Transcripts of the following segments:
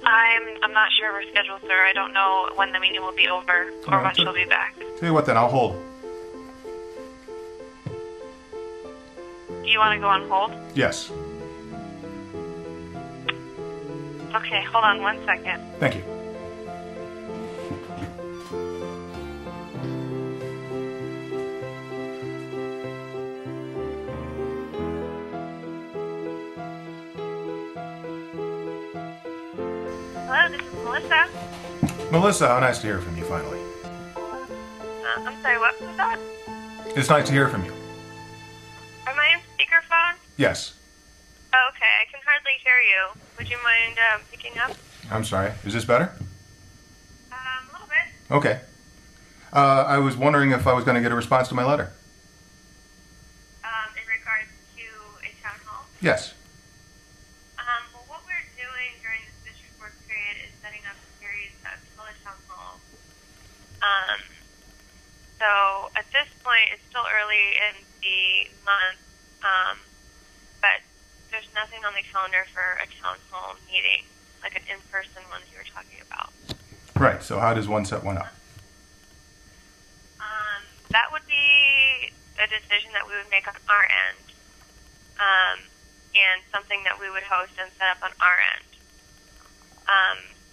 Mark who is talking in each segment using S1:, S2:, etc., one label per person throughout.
S1: I'm not sure of her schedule, sir. I don't know when the meeting will be over or when she'll be back.
S2: Tell you what, then I'll hold.
S1: Do you want to go on hold?
S2: Yes.
S1: Okay, hold on 1 second.
S2: Thank you.
S1: Hello, this is Melissa.
S2: Melissa, how nice to hear from you finally.
S1: I'm sorry, what was that?
S2: It's nice to hear from you.
S1: Am I in speakerphone?
S2: Yes.
S1: Oh, okay, I can hardly hear you. Would you mind picking up?
S2: I'm sorry. Is this better?
S1: A little bit.
S2: Okay. I was wondering if I was going to get a response to my letter.
S1: In regards to a town hall?
S2: Yes.
S1: Well, what we're doing during this district work period is setting up a series of teletown halls. So at this point, it's still early in the month, but there's nothing on the calendar for a town hall meeting, like an in-person one that you were talking about.
S2: Right, so how does one set one up?
S1: That would be a decision that we would make on our end, and something that we would host and set up on our end.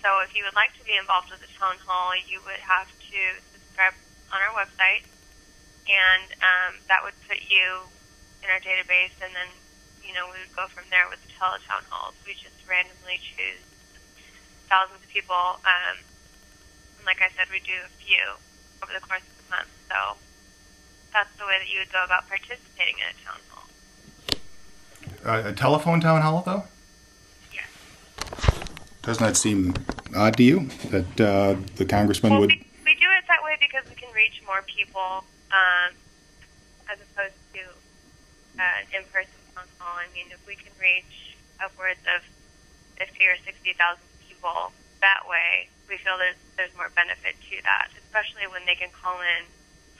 S1: So if you would like to be involved with the town hall, you would have to subscribe on our website, and that would put you in our database, and then, we would go from there with the teletown halls. We just randomly choose thousands of people, and like I said, we do a few over the course of the month, so that's the way that you would go about participating in a town hall.
S2: A telephone town hall, though?
S1: Yes.
S2: Doesn't that seem odd to you, that the congressman would...
S1: We do it that way because we can reach more people, as opposed to an in-person town hall. I mean, if we can reach upwards of 50 or 60,000 people that way, we feel that there's more benefit to that, especially when they can call in,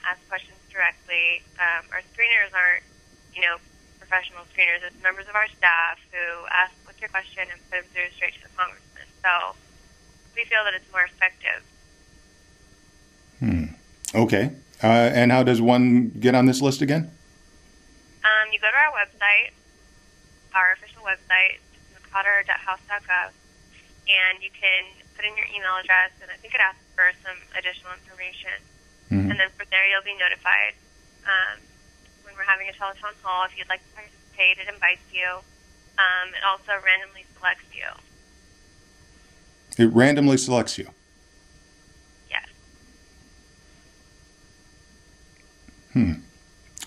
S1: ask questions directly. Our screeners aren't, professional screeners. It's members of our staff who ask, what's your question, and put them through straight to the congressman. So we feel that it's more effective.
S2: Okay. And how does one get on this list again?
S1: You go to our website, our official website, mccotter.house.gov, and you can put in your email address, and I think it asks for some additional information. And then from there, you'll be notified when we're having a telethon hall. If you'd like to participate, it invites you. It also randomly selects you.
S2: It randomly selects you?
S1: Yes.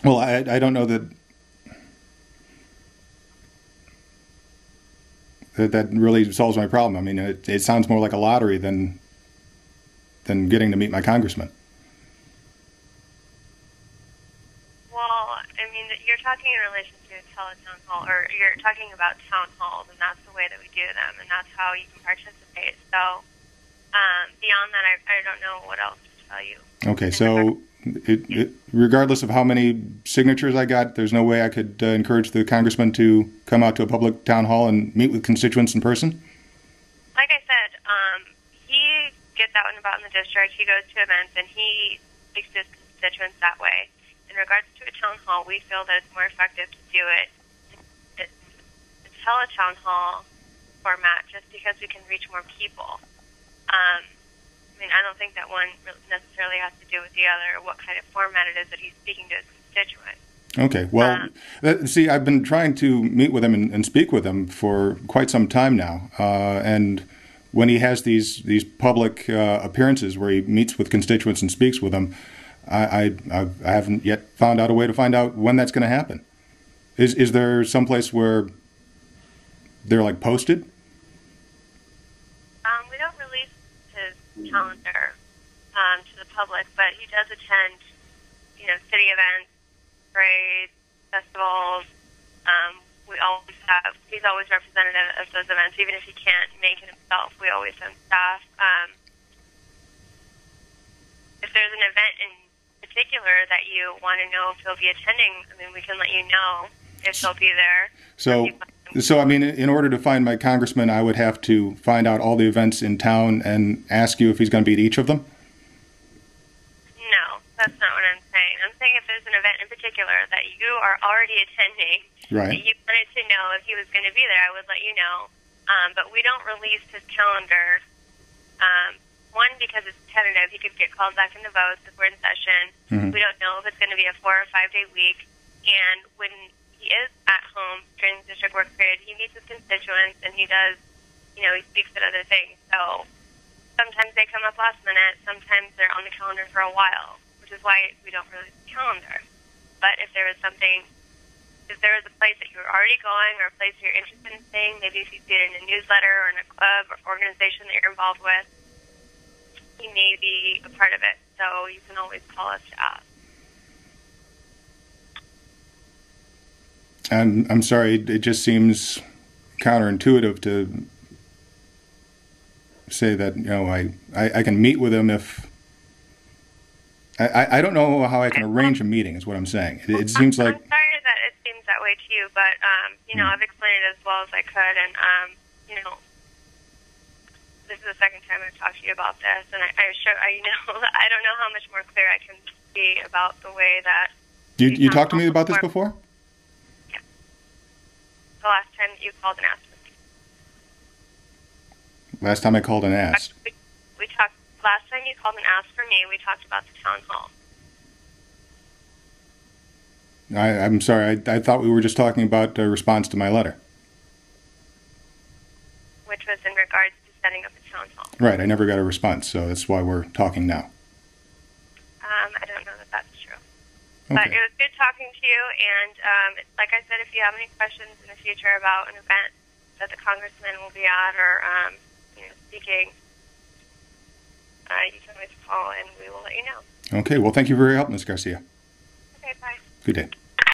S2: Well, I don't know that really solves my problem. I mean, it sounds more like a lottery than getting to meet my congressman.
S1: Well, I mean, you're talking in relation to a teletown hall, or you're talking about town halls, and that's the way that we do them, and that's how you can participate. So, beyond that, I don't know what else to tell you.
S2: Okay, so regardless of how many signatures I got, there's no way I could encourage the congressman to come out to a public town hall and meet with constituents in person?
S1: Like I said, he gets out and about in the district, he goes to events, and he speaks to his constituents that way. In regards to a town hall, we feel that it's more effective to do it in a teletown hall format just because we can reach more people. I mean, I don't think that one necessarily has to do with the other, what kind of format it is that he's speaking to his constituents.
S2: Okay, well, see, I've been trying to meet with him and speak with him for quite some time now, and when he has these public appearances where he meets with constituents and speaks with them, I haven't yet found out a way to find out when that's going to happen. Is there some place where they're like posted?
S1: We don't release his calendar to the public, but he does attend, city events, parades, festivals. He's always represented at those events, even if he can't make it himself. We always send staff. If there's an event in particular that you want to know if he'll be attending, I mean, we can let you know if he'll be there.
S2: So, So, I mean, in order to find my congressman, I would have to find out all the events in town and ask you if he's going to be at each of them?
S1: No, that's not what I'm saying. I'm saying if there's an event in particular that you are already attending,
S2: right,
S1: that you wanted to know if he was going to be there, I would let you know. But we don't release his calendar. One, because it's tentative. He could get called back into votes if we're in session.
S2: Mm-hmm.
S1: We don't know if it's going to be a 4 or 5 day week. And when he is at home during the district work period, he meets with constituents and he does, he speaks at other things. So sometimes they come up last minute. Sometimes they're on the calendar for a while, which is why we don't release the calendar. But if there is something, if there is a place that you're already going or a place you're interested in seeing, maybe if you see it in a newsletter or in a club or organization that you're involved with, he may be a part of it. So you can always call us to ask.
S2: I'm sorry, it just seems counterintuitive to say that, I can meet with him if... I don't know how I can arrange a meeting, is what I'm saying. It seems like...
S1: I'm sorry that it seems that way to you, but, I've explained it as well as I could, and, this is the second time I've talked to you about this, and I don't know how much more clear I can be about the way that...
S2: You talked to me about this before?
S1: Yeah. The last time that you called and asked me.
S2: Last time I called and asked?
S1: We talked... Last time you called and asked for me, we talked about the town hall.
S2: I'm sorry, I thought we were just talking about a response to my letter.
S1: Which was in regards to setting up a town hall.
S2: Right, I never got a response, so that's why we're talking now.
S1: I don't know that that's true.
S2: Okay.
S1: But it was good talking to you, and like I said, if you have any questions in the future about an event that the congressman will be at or, speaking, you can always call and we will let you know.
S2: Okay, well, thank you for your help, Ms. Garcia.
S1: Okay, bye.
S2: Good day.